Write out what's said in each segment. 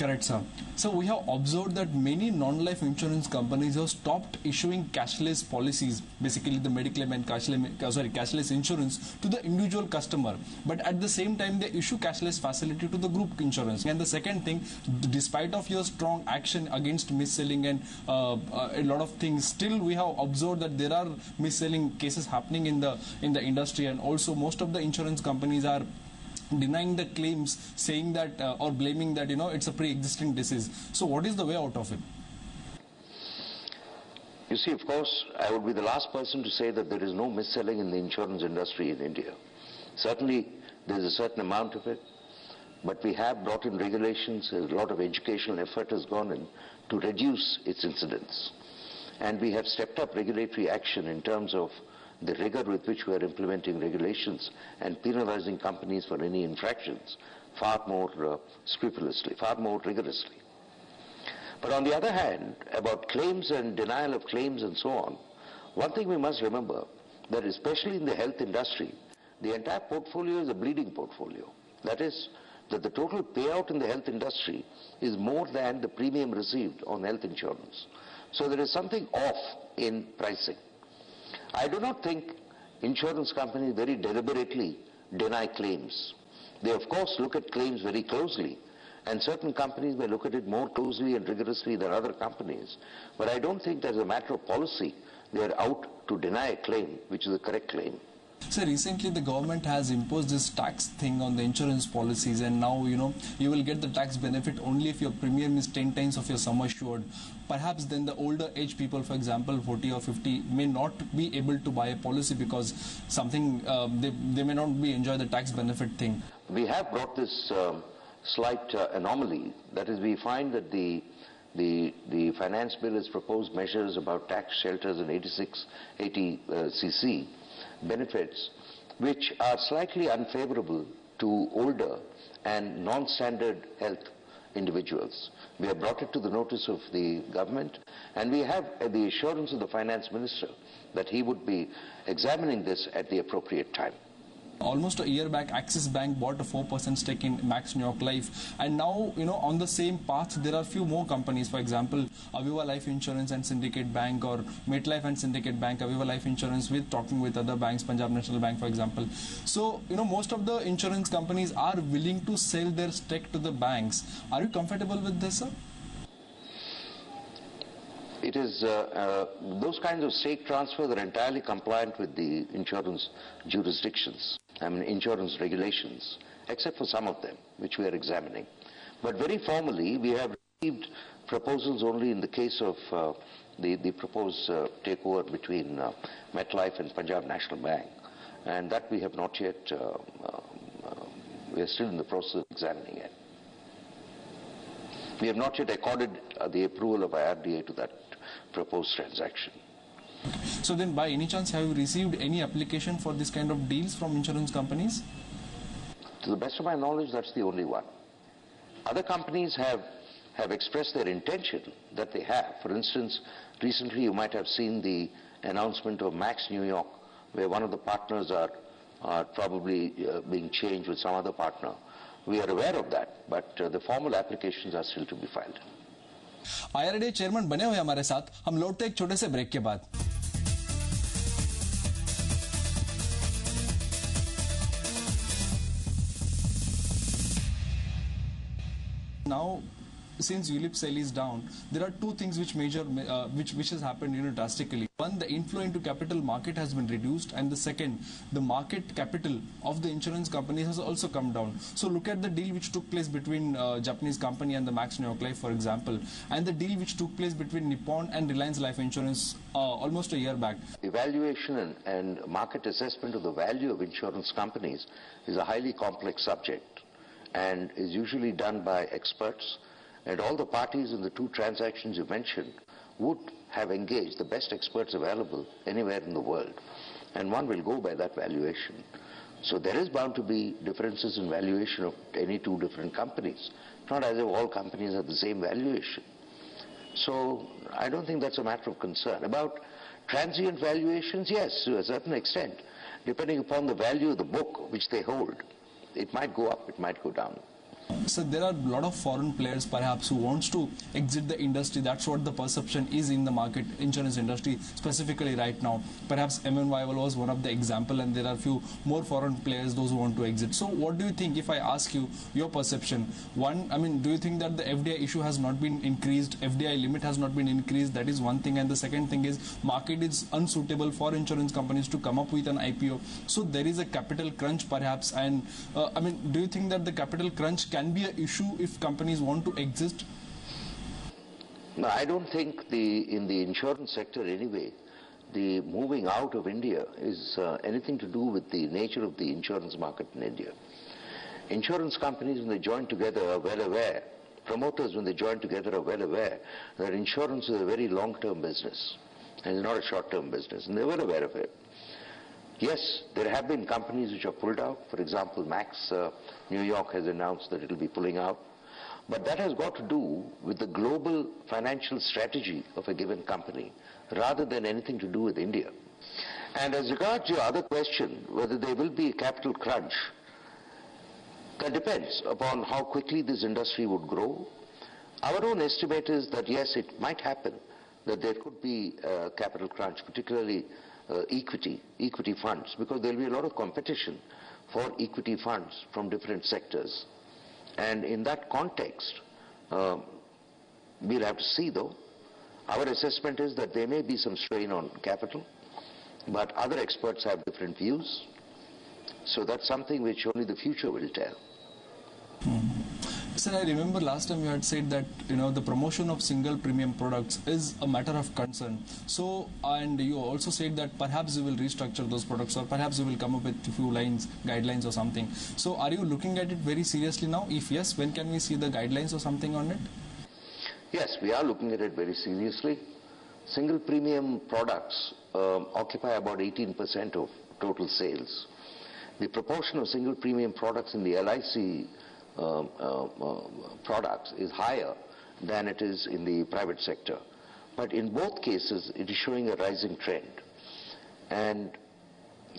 Correct, sir. So we have observed that many non-life insurance companies have stopped issuing cashless policies, basically the mediclaim and cashless insurance to the individual customer. But at the same time, they issue cashless facility to the group insurance. And the second thing, despite of your strong action against mis-selling and a lot of things, still we have observed that there are mis-selling cases happening in the industry, and also most of the insurance companies are denying the claims, saying that or blaming that it's a pre-existing disease. So what is the way out of it? You see, of course, I would be the last person to say that there is no mis-selling in the insurance industry in India. Certainly there is a certain amount of it, but we have brought in regulations. A lot of educational effort has gone in to reduce its incidence, and we have stepped up regulatory action in terms of the rigor with which we are implementing regulations and penalizing companies for any infractions far more scrupulously, far more rigorously. But on the other hand, about claims and denial of claims and so on, one thing we must remember, that especially in the health industry, the entire portfolio is a bleeding portfolio. That is, that the total payout in the health industry is more than the premium received on health insurance. So there is something off in pricing. I do not think insurance companies very deliberately deny claims. They of course look at claims very closely, and certain companies may look at it more closely and rigorously than other companies. But I don't think as a matter of policy they are out to deny a claim which is a correct claim. So recently the government has imposed this tax thing on the insurance policies, and now you will get the tax benefit only if your premium is 10 times of your sum assured. Perhaps then the older age people, for example 40 or 50, may not be able to buy a policy because something they may not be enjoy the tax benefit thing. We have brought this slight anomaly. That is, we find that the finance bill has proposed measures about tax shelters and 80cc benefits which are slightly unfavorable to older and non-standard health individuals. We have brought it to the notice of the government, and we have the assurance of the finance minister that he would be examining this at the appropriate time. Almost a year back, Axis Bank bought a 4% stake in Max New York Life, and now on the same path there are few more companies. For example, Aviva Life Insurance and Syndicate Bank, or MetLife and Syndicate Bank. Aviva Life Insurance with talking with other banks, Punjab National Bank, for example. So most of the insurance companies are willing to sell their stake to the banks. Are you comfortable with this, sir? It is those kinds of stake transfers are entirely compliant with the insurance jurisdictions, insurance regulations, except for some of them, which we are examining. But very formally, we have received proposals only in the case of the proposed takeover between MetLife and Punjab National Bank, and that we have not yet, we are still in the process of examining it. We have not yet accorded the approval of IRDA to that proposed transaction. So then, by any chance, have you received any application for this kind of deals from insurance companies? To the best of my knowledge, that's the only one. Other companies have expressed their intention that they have. For instance, recently you might have seen the announcement of Max New York, where one of the partners are probably being changed with some other partner. We are aware of that, but the formal applications are still to be filed. IRDA chairman बने हुए हमारे साथ, हम लौटते एक छोटे से break के बाद. Now, since ULIP sale is down, there are two things which has happened drastically. One, the inflow into capital market has been reduced, and the second, the market capital of the insurance companies has also come down. So look at the deal which took place between Japanese company and the Max New York Life, for example, and the deal which took place between Nippon and Reliance Life Insurance almost a year back. Evaluation and market assessment of the value of insurance companies is a highly complex subject and is usually done by experts, and all the parties in the two transactions you mentioned would have engaged the best experts available anywhere in the world, and one will go by that valuation. So there is bound to be differences in valuation of any two different companies. It's not as if all companies have the same valuation. So I don't think that's a matter of concern. About transient valuations, yes, to a certain extent, depending upon the value of the book which they hold. It might go up, it might go down. So there are a lot of foreign players perhaps who wants to exit the industry. That's what the perception is in the market, insurance industry specifically right now. Perhaps MNY was one of the example, and there are few more foreign players, those who want to exit. So what do you think, if I ask you your perception? One, I mean, do you think that the FDI issue has not been increased, FDI limit has not been increased? That is one thing. And the second thing is market is unsuitable for insurance companies to come up with an IPO. So there is a capital crunch perhaps. And I mean, do you think that the capital crunch can be an issue if companies want to exist? No, I don't think in the insurance sector anyway, the moving out of India is anything to do with the nature of the insurance market in India. Insurance companies, when they join together, are well aware, promoters, when they join together, are well aware that insurance is a very long-term business and it's not a short-term business, and they're well aware of it. Yes, there have been companies which have pulled out. For example, Max, New York has announced that it will be pulling out. But that has got to do with the global financial strategy of a given company rather than anything to do with India. And as regards your other question, whether there will be a capital crunch, that depends upon how quickly this industry would grow. Our own estimate is that yes, it might happen, that there could be a capital crunch, particularly equity funds, because there will be a lot of competition for equity funds from different sectors. And in that context, we'll have to see though. Our assessment is that there may be some strain on capital, but other experts have different views. So that's something which only the future will tell. Sir, I remember last time you had said that, you know, the promotion of single premium products is a matter of concern. So, and you also said that perhaps you will restructure those products, or perhaps you will come up with a few guidelines or something. So are you looking at it very seriously now? If yes, when can we see the guidelines or something on it? Yes, we are looking at it very seriously. Single premium products occupy about 18% of total sales. The proportion of single premium products in the LIC products is higher than it is in the private sector. But in both cases, it is showing a rising trend. And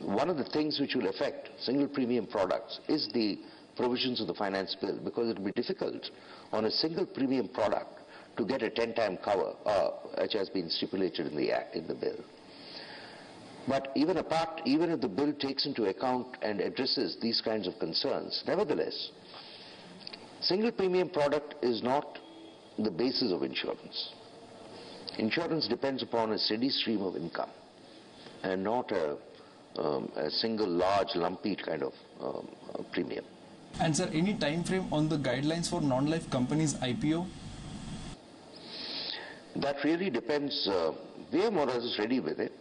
one of the things which will affect single premium products is the provisions of the finance bill, because it will be difficult on a single premium product to get a 10-time cover, which has been stipulated in the bill. But even if the bill takes into account and addresses these kinds of concerns, nevertheless, single premium product is not the basis of insurance. Insurance depends upon a steady stream of income and not a single large lumpy kind of premium. And sir, any time frame on the guidelines for non-life companies IPO? That really depends. We are more or less ready with it.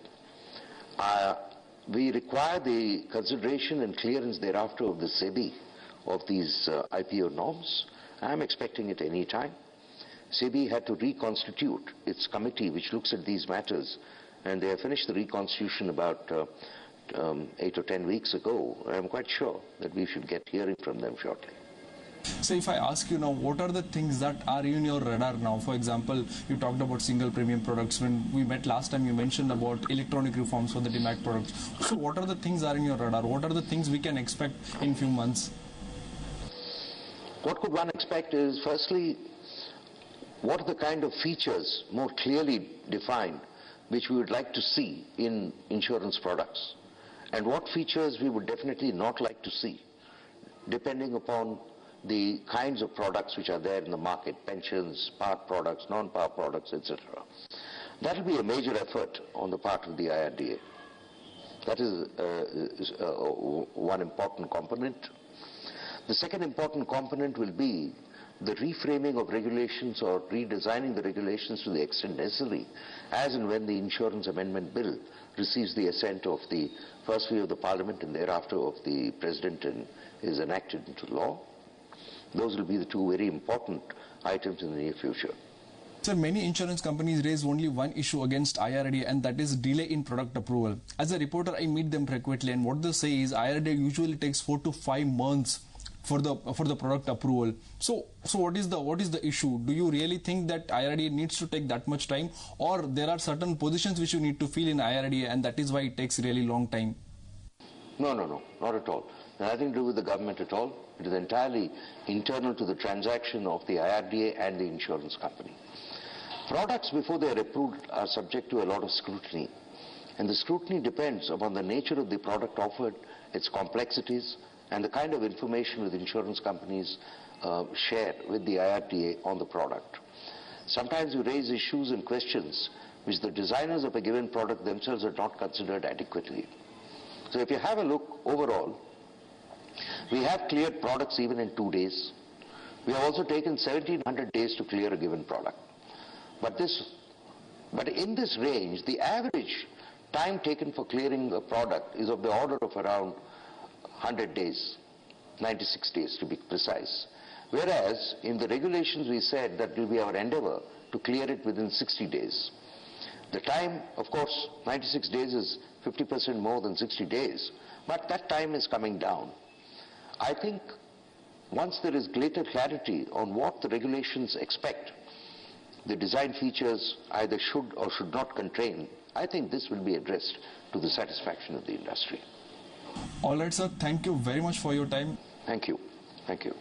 We require the consideration and clearance thereafter of the SEBI of these IPO norms. I am expecting it any time. SEBI had to reconstitute its committee which looks at these matters, and they have finished the reconstitution about 8 or 10 weeks ago. I am quite sure that we should get hearing from them shortly. So if I ask you now, what are the things that are in your radar now? For example, you talked about single premium products. When we met last time, you mentioned about electronic reforms for the demat products. So what are the things that are in your radar? What are the things we can expect in few months? What could one expect is, firstly, what are the kind of features more clearly defined which we would like to see in insurance products, and what features we would definitely not like to see, depending upon the kinds of products which are there in the market, pensions, par products, non-par products, etc. That will be a major effort on the part of the IRDA. That is one important component. The second important component will be the reframing of regulations or redesigning the regulations to the extent necessary as and when the Insurance Amendment Bill receives the assent of the firstly of the Parliament and thereafter of the President and is enacted into law. Those will be the two very important items in the near future. Sir, many insurance companies raise only one issue against IRDA, and that is delay in product approval. As a reporter, I meet them frequently, and what they say is IRDA usually takes 4 to 5 months for the product approval. So what is the issue? Do you really think that IRDA needs to take that much time, or there are certain positions which you need to fill in IRDA and that is why it takes really long time? No, not at all. nothing to do with the government at all. It is entirely internal to the transaction of the IRDA and the insurance company. Products, before they are approved, are subject to a lot of scrutiny. And the scrutiny depends upon the nature of the product offered, its complexities, and the kind of information that insurance companies share with the IRDA on the product. Sometimes you raise issues and questions which the designers of a given product themselves have not considered adequately. So if you have a look overall, we have cleared products even in 2 days. We have also taken 1700 days to clear a given product. But in this range, the average time taken for clearing a product is of the order of around 100 days, 96 days to be precise. Whereas in the regulations we said that it will be our endeavor to clear it within 60 days. The time, of course, 96 days is 50% more than 60 days, but that time is coming down. I think once there is greater clarity on what the regulations expect, the design features either should or should not contain, I think this will be addressed to the satisfaction of the industry. All right, sir. Thank you very much for your time. Thank you. Thank you.